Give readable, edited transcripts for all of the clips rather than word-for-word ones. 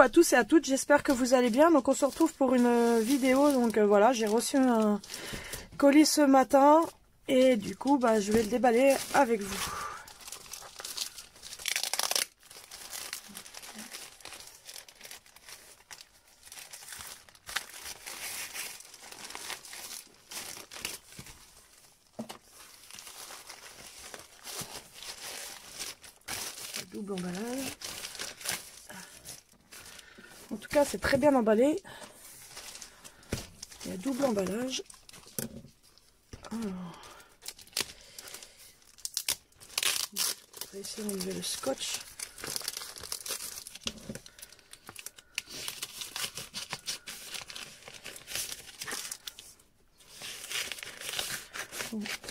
à tous et à toutes, j'espère que vous allez bien. Donc on se retrouve pour une vidéo. Donc voilà, j'ai reçu un colis ce matin et du coup je vais le déballer avec vous. Double emballage. En tout cas, c'est très bien emballé. Il y a double emballage. Alors, on va essayer d'enlever le scotch.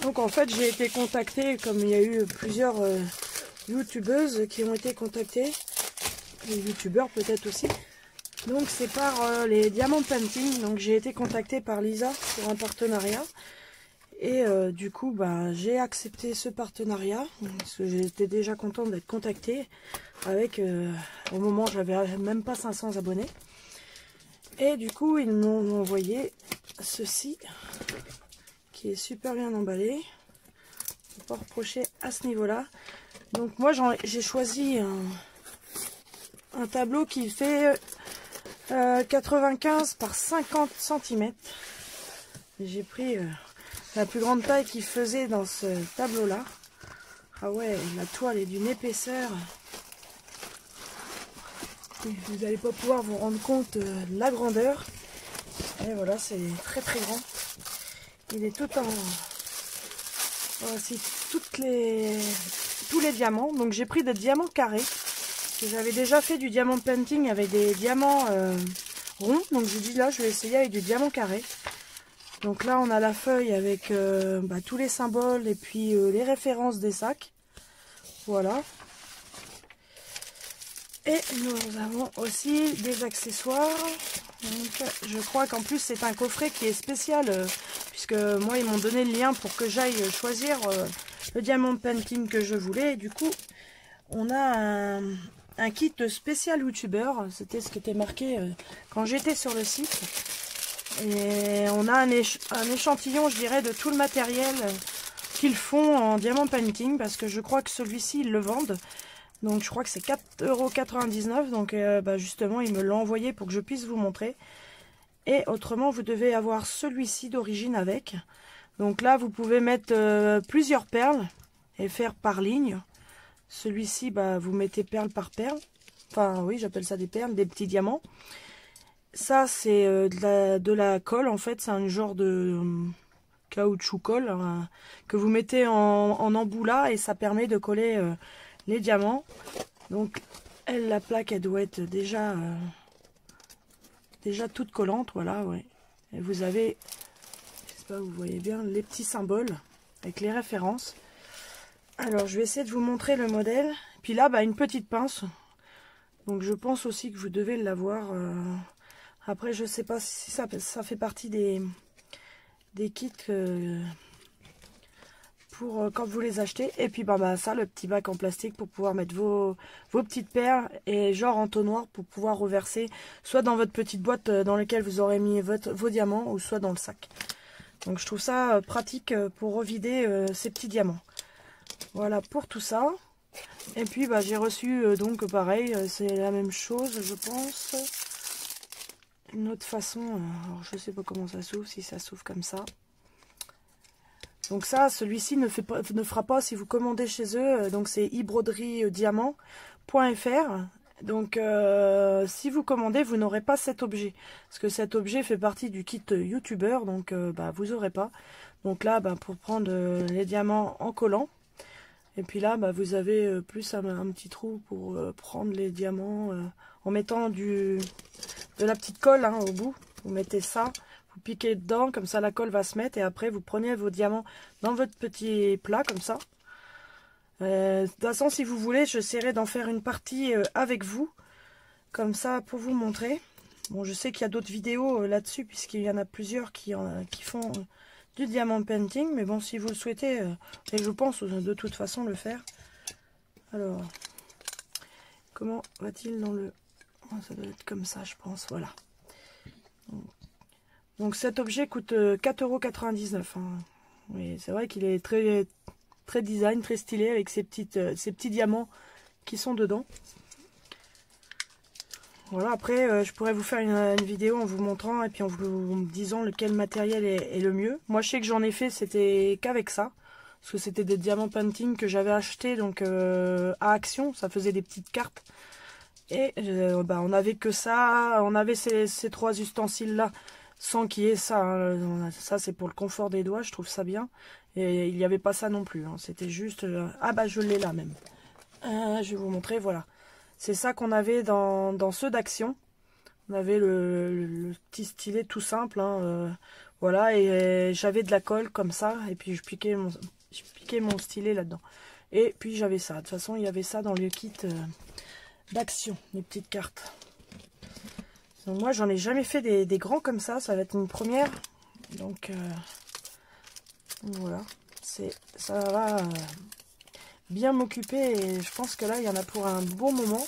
Donc en fait, j'ai été contactée, comme il y a eu plusieurs youtubeuses qui ont été contactées, les youtubeurs peut-être aussi. Donc c'est par les Diamond Painting. Donc j'ai été contactée par Lisa pour un partenariat. Et du coup j'ai accepté ce partenariat. Parce que j'étais déjà contente d'être contactée. Avec au moment j'avais même pas 500 abonnés. Et du coup ils m'ont envoyé ceci. Qui est super bien emballé. On peut pas reprocher à ce niveau là. Donc moi j'ai choisi un tableau qui fait 95 par 50 cm. J'ai pris la plus grande taille qu'il faisait dans ce tableau là. Ah ouais, la toile est d'une épaisseur. Vous n'allez pas pouvoir vous rendre compte de la grandeur. Et voilà, c'est très très grand. Il est tout en... Voici tous les diamants. Donc j'ai pris des diamants carrés. J'avais déjà fait du diamant painting avec des diamants ronds. Donc j'ai dit là je vais essayer avec du diamant carré. Donc là on a la feuille avec tous les symboles et puis les références des sacs. Voilà. Et nous avons aussi des accessoires. Donc, je crois qu'en plus c'est un coffret qui est spécial puisque moi ils m'ont donné le lien pour que j'aille choisir le diamant painting que je voulais. Et du coup on a un kit spécial youtubeur. C'était ce qui était marqué quand j'étais sur le site. Et on a un échantillon je dirais de tout le matériel qu'ils font en diamant painting. Parce que je crois que celui-ci ils le vendent. Donc je crois que c'est 4,99 €. Donc justement ils me l'ont envoyé pour que je puisse vous montrer. Et autrement vous devez avoir celui-ci d'origine avec. Donc là vous pouvez mettre plusieurs perles et faire par ligne. Celui-ci vous mettez perle par perle. Enfin oui j'appelle ça des perles, des petits diamants. Ça c'est de la colle en fait. C'est un genre de caoutchouc colle que vous mettez en embout là. Et ça permet de coller... les diamants. Donc la plaque elle doit être déjà toute collante, voilà, ouais. Et vous avez, je sais pas, vous voyez bien les petits symboles avec les références. Alors je vais essayer de vous montrer le modèle. Puis là une petite pince. Donc je pense aussi que vous devez l'avoir. Après je sais pas si ça fait partie des kits pour quand vous les achetez. Et puis ça, le petit bac en plastique pour pouvoir mettre vos petites perles et genre entonnoir pour pouvoir reverser soit dans votre petite boîte dans laquelle vous aurez mis vos diamants ou soit dans le sac. Donc je trouve ça pratique pour revider ces petits diamants. Voilà pour tout ça. Et puis j'ai reçu donc pareil, c'est la même chose je pense. Une autre façon, alors je sais pas comment ça s'ouvre, si ça s'ouvre comme ça. Donc ça, celui-ci ne fera pas si vous commandez chez eux. Donc c'est ibroderie-diamant.fr. Donc si vous commandez, vous n'aurez pas cet objet. Parce que cet objet fait partie du kit youtubeur. Donc vous n'aurez pas. Donc là, pour prendre les diamants en collant. Et puis là, vous avez plus un petit trou pour prendre les diamants en mettant de la petite colle au bout. Vous mettez ça. Vous piquez dedans, comme ça la colle va se mettre et après vous prenez vos diamants dans votre petit plat comme ça. De toute façon si vous voulez j'essaierai d'en faire une partie avec vous, comme ça pour vous montrer. Bon je sais qu'il y a d'autres vidéos là-dessus puisqu'il y en a plusieurs qui font du diamant painting. Mais bon si vous le souhaitez, et je pense de toute façon le faire. Alors, comment va-t-il dans le... Ça doit être comme ça, je pense. Voilà. Donc cet objet coûte 4,99 €. Hein. Mais c'est vrai qu'il est très, très design, très stylé avec ces petits diamants qui sont dedans. Voilà, après je pourrais vous faire une vidéo en vous montrant et puis en vous disant lequel matériel est le mieux. Moi je sais que j'en ai fait, c'était qu'avec ça. Parce que c'était des diamants painting que j'avais acheté donc à Action, ça faisait des petites cartes. Et on avait que ça, on avait ces trois ustensiles là, sans qu'il y ait ça. Hein. Ça c'est pour le confort des doigts, je trouve ça bien. Et il n'y avait pas ça non plus, hein. C'était juste... ah bah je l'ai là même. Je vais vous montrer, voilà. C'est ça qu'on avait dans ceux d'Action. On avait le petit stylet tout simple. Hein, voilà, et j'avais de la colle comme ça. Et puis je piquais mon stylet là-dedans. Et puis j'avais ça. De toute façon, il y avait ça dans le kit d'Action, les petites cartes. Donc moi, j'en ai jamais fait des grands comme ça. Ça va être une première. Donc voilà. Ça va... bien m'occuper et je pense que là il y en a pour un bon moment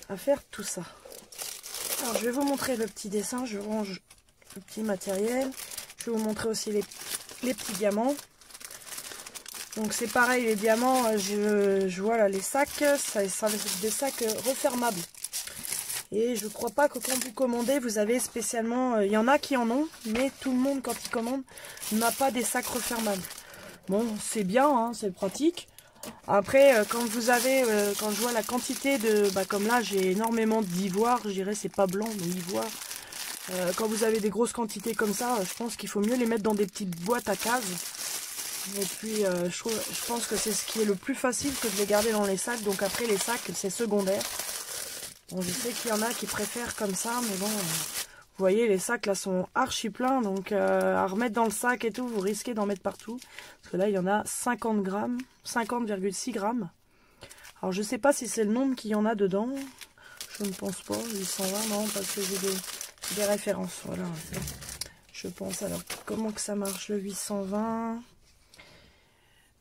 à faire tout ça. Alors je vais vous montrer le petit dessin, je range le petit matériel, je vais vous montrer aussi les petits diamants. Donc c'est pareil, les diamants, je vois là les sacs, ça des sacs refermables. Et je crois pas que quand vous commandez, vous avez spécialement, il y en a qui en ont, mais tout le monde quand il commande n'a pas des sacs refermables. Bon, c'est bien, hein, c'est pratique. Après, quand vous avez, quand je vois la quantité de, comme là j'ai énormément d'ivoire, je dirais c'est pas blanc mais ivoire. Quand vous avez des grosses quantités comme ça, je pense qu'il faut mieux les mettre dans des petites boîtes à cases. Et puis je pense que c'est ce qui est le plus facile que de les garder dans les sacs. Donc après les sacs c'est secondaire. Bon, je sais qu'il y en a qui préfèrent comme ça, mais bon, vous voyez les sacs là sont archi pleins, donc à remettre dans le sac et tout, vous risquez d'en mettre partout. Parce que là il y en a 50 grammes, 50,6 grammes. Alors je sais pas si c'est le nombre qu'il y en a dedans, je ne pense pas, 820 non, parce que j'ai des références, voilà. Je pense, alors comment que ça marche le 820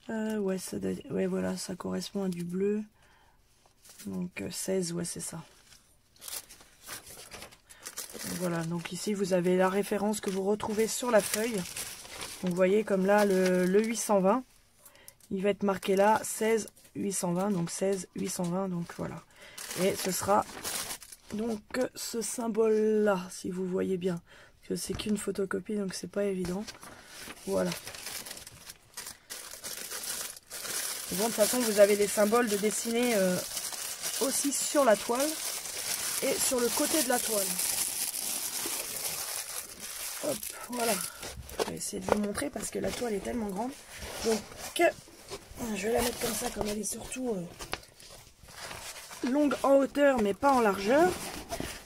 ouais, ouais voilà, ça correspond à du bleu. Donc 16, ouais c'est ça. Voilà, donc ici vous avez la référence que vous retrouvez sur la feuille. Donc vous voyez comme là le 820, il va être marqué là 16 820, donc 16 820, donc voilà. Et ce sera donc ce symbole là, si vous voyez bien. Parce que c'est qu'une photocopie, donc c'est pas évident. Voilà. Bon, de toute façon vous avez les symboles de dessiner aussi sur la toile et sur le côté de la toile. Hop, voilà. Je vais essayer de vous montrer parce que la toile est tellement grande. Donc, je vais la mettre comme ça, comme elle est surtout longue en hauteur, mais pas en largeur.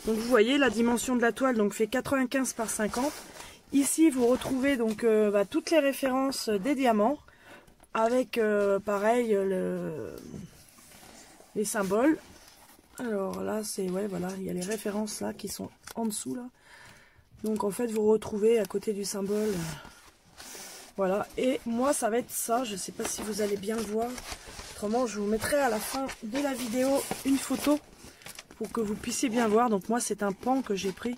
Donc, vous voyez, la dimension de la toile donc fait 95 par 50. Ici, vous retrouvez donc toutes les références des diamants avec, pareil, les symboles. Alors là, c'est, ouais, voilà, il y a les références là qui sont en dessous là. Donc en fait vous retrouvez à côté du symbole, voilà, et moi ça va être ça, je sais pas si vous allez bien le voir, autrement je vous mettrai à la fin de la vidéo une photo pour que vous puissiez bien voir. Donc moi c'est un pan que j'ai pris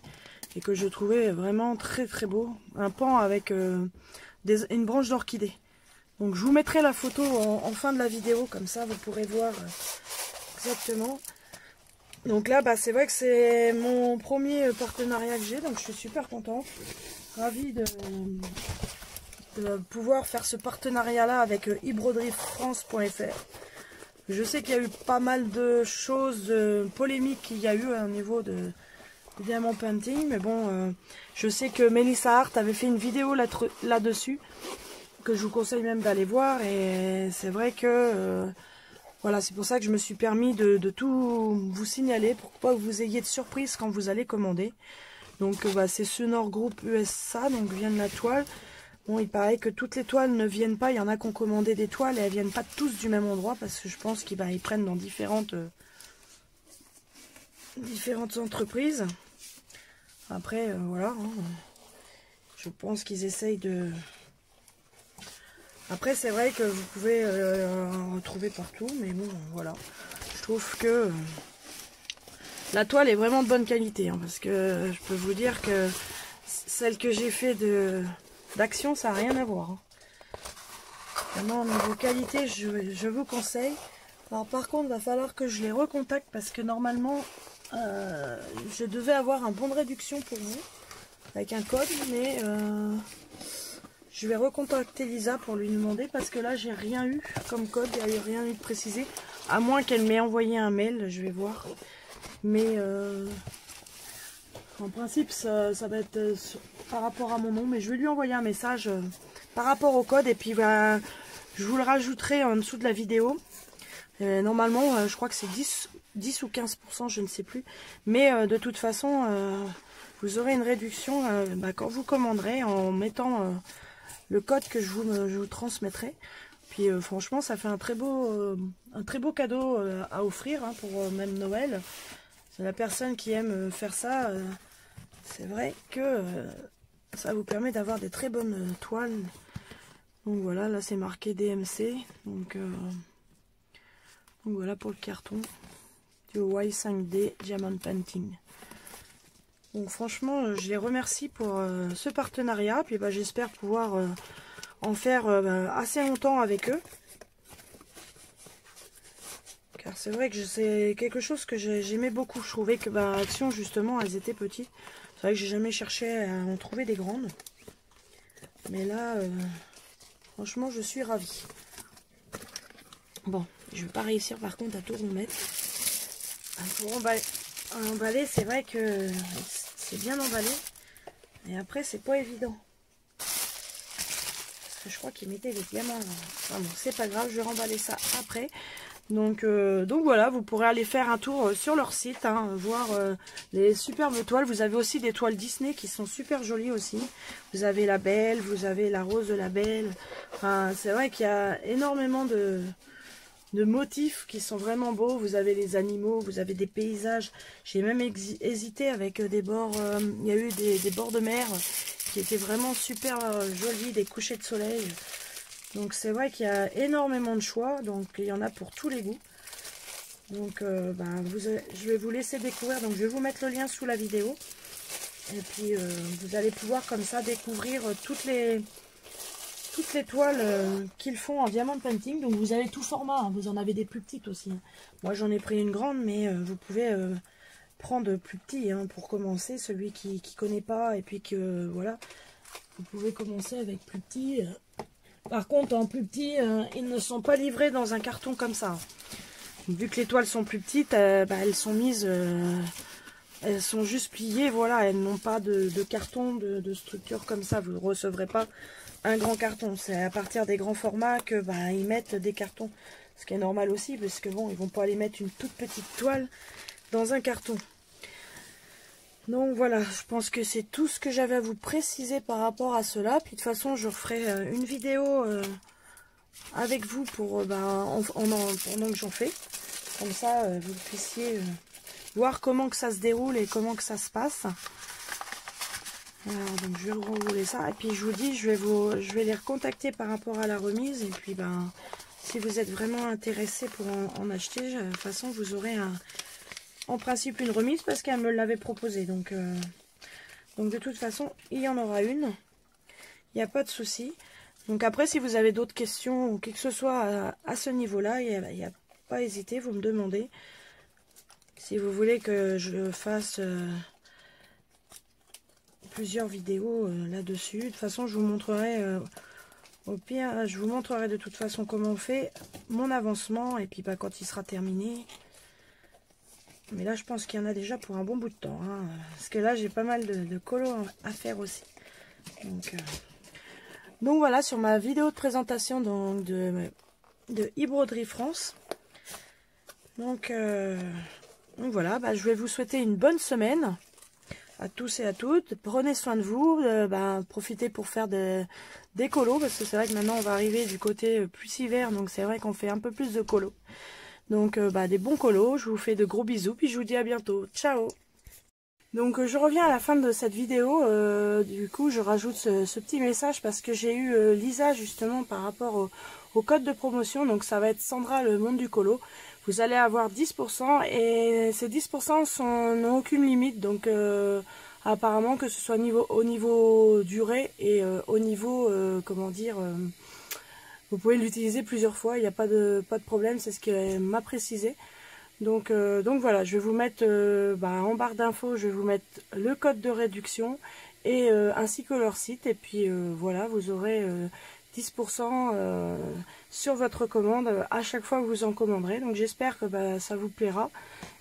et que je trouvais vraiment très très beau, un pan avec une branche d'orchidée. Donc je vous mettrai la photo en fin de la vidéo, comme ça vous pourrez voir exactement. Donc là, c'est vrai que c'est mon premier partenariat que j'ai, donc je suis super contente, ravie de pouvoir faire ce partenariat-là avec ebroderifrance.fr. Je sais qu'il y a eu pas mal de choses polémiques qu'il y a eu au niveau de diamant painting, mais bon, je sais que Melissa Hart avait fait une vidéo là-dessus, que je vous conseille même d'aller voir, et c'est vrai que... voilà, c'est pour ça que je me suis permis de tout vous signaler pour pas que vous ayez de surprise quand vous allez commander. Donc c'est Sonor Group USA, donc vient de la toile. Bon, il paraît que toutes les toiles ne viennent pas, il y en a qui ont commandé des toiles et elles viennent pas tous du même endroit parce que je pense qu'ils prennent dans différentes entreprises. Après, voilà, hein, je pense qu'ils essayent de... Après, c'est vrai que vous pouvez en retrouver partout, mais bon, voilà. Je trouve que La toile est vraiment de bonne qualité, hein, parce que je peux vous dire que celle que j'ai fait d'Action, ça n'a rien à voir. Hein. Vraiment, au niveau qualité, je vous conseille. Alors par contre, il va falloir que je les recontacte parce que normalement, je devais avoir un bon de réduction pour vous, avec un code, mais je vais recontacter Lisa pour lui demander parce que là, j'ai rien eu comme code, il n'y a rien eu de précisé, à moins qu'elle m'ait envoyé un mail, je vais voir. Mais en principe, ça va être par rapport à mon nom, mais je vais lui envoyer un message par rapport au code et puis je vous le rajouterai en dessous de la vidéo. Normalement, je crois que c'est 10 ou 15%, je ne sais plus. Mais de toute façon, vous aurez une réduction quand vous commanderez en mettant le code que je vous transmettrai. Puis franchement, ça fait un très beau cadeau à offrir hein, pour même Noël. C'est la personne qui aime faire ça. C'est vrai que ça vous permet d'avoir des très bonnes toiles. Donc voilà, là c'est marqué DMC. Donc voilà pour le carton du Y5D Diamond Painting. Donc franchement, je les remercie pour ce partenariat. Puis j'espère pouvoir en faire assez longtemps avec eux. Car c'est vrai que c'est quelque chose que j'aimais beaucoup. Je trouvais que Action, justement, elles étaient petites. C'est vrai que j'ai jamais cherché à en trouver des grandes. Mais là, franchement, je suis ravie. Bon, je vais pas réussir par contre à tout remettre. Pour emballer, c'est vrai que c'est bien emballé. Et après, c'est pas évident. Parce que je crois qu'ils mettaient des diamants. Enfin bon, c'est pas grave, je vais remballer ça après. Donc voilà, vous pourrez aller faire un tour sur leur site, hein, voir les superbes toiles. Vous avez aussi des toiles Disney qui sont super jolies aussi. Vous avez la Belle, vous avez la Rose de la Belle. Enfin, c'est vrai qu'il y a énormément de motifs qui sont vraiment beaux. Vous avez les animaux, vous avez des paysages. J'ai même hésité avec des bords, il y a eu des bords de mer qui étaient vraiment super jolis, des couchers de soleil. Donc c'est vrai qu'il y a énormément de choix, donc il y en a pour tous les goûts. Donc je vais vous laisser découvrir, donc je vais vous mettre le lien sous la vidéo. Et puis vous allez pouvoir comme ça découvrir toutes les toiles qu'ils font en diamond painting. Donc vous avez tout format, hein. Vous en avez des plus petites aussi. Hein. Moi j'en ai pris une grande, mais vous pouvez prendre plus petit hein, pour commencer. Celui qui connaît pas, et puis que voilà, vous pouvez commencer avec plus petit. Par contre en plus petit, ils ne sont pas livrés dans un carton comme ça. Vu que les toiles sont plus petites, elles sont mises, elles sont juste pliées, voilà, elles n'ont pas de carton, de structure comme ça. Vous ne recevrez pas un grand carton. C'est à partir des grands formats que ils mettent des cartons. Ce qui est normal aussi, parce que bon, ils vont pas aller mettre une toute petite toile dans un carton. Donc voilà, je pense que c'est tout ce que j'avais à vous préciser par rapport à cela. Puis de toute façon, je ferai une vidéo avec vous pour pendant que j'en fais. Comme ça, vous puissiez voir comment que ça se déroule et comment que ça se passe. Alors, donc je vais rouler ça. Et puis je vous dis, je vais les recontacter par rapport à la remise. Et puis si vous êtes vraiment intéressé pour en acheter, de toute façon vous aurez en principe une remise parce qu'elle me l'avait proposé. Donc de toute façon, il y en aura une. Il n'y a pas de souci. Donc après, si vous avez d'autres questions ou quelque chose que ce soit à ce niveau-là, il n'y a pas à hésiter, vous me demandez. Si vous voulez que je fasse plusieurs vidéos là-dessus. De toute façon, je vous montrerai, au pire, je vous montrerai de toute façon comment on fait mon avancement. Et puis quand il sera terminé. Mais là, je pense qu'il y en a déjà pour un bon bout de temps. Hein, parce que là, j'ai pas mal de colos à faire aussi. Donc voilà, sur ma vidéo de présentation de eBroderie France. Donc voilà, je vais vous souhaiter une bonne semaine à tous et à toutes. Prenez soin de vous. Profitez pour faire des colos. Parce que c'est vrai que maintenant, on va arriver du côté plus hiver. Donc c'est vrai qu'on fait un peu plus de colos. Donc des bons colos, je vous fais de gros bisous, puis je vous dis à bientôt. Ciao! Donc je reviens à la fin de cette vidéo, du coup je rajoute ce petit message parce que j'ai eu Lisa justement par rapport au code de promotion, donc ça va être Sandra le monde du colo. Vous allez avoir 10% et ces 10% n'ont aucune limite, donc apparemment que ce soit au niveau durée et au niveau, comment dire, vous pouvez l'utiliser plusieurs fois, il n'y a pas de problème, c'est ce qu'elle m'a précisé. Donc voilà, je vais vous mettre en barre d'infos, je vais vous mettre le code de réduction et ainsi que leur site. Et puis voilà, vous aurez 10% sur votre commande à chaque fois que vous en commanderez. Donc j'espère que ça vous plaira.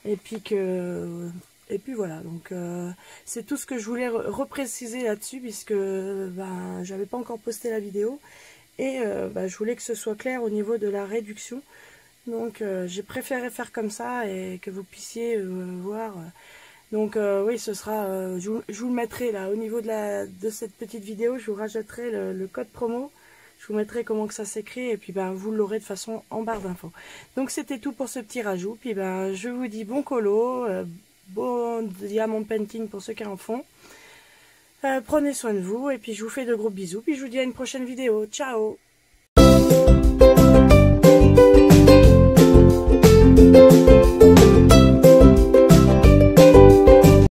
Et puis voilà, donc c'est tout ce que je voulais repréciser là-dessus, puisque j'avais pas encore posté la vidéo. Et je voulais que ce soit clair au niveau de la réduction. Donc j'ai préféré faire comme ça et que vous puissiez voir. Donc oui, ce sera, je vous le mettrai là au niveau de cette petite vidéo, je vous rajouterai le code promo. Je vous mettrai comment que ça s'écrit et puis vous l'aurez de façon en barre d'infos. Donc c'était tout pour ce petit rajout. Puis je vous dis bon colo, bon diamond painting pour ceux qui en font. Prenez soin de vous et puis je vous fais de gros bisous. Puis je vous dis à une prochaine vidéo. Ciao!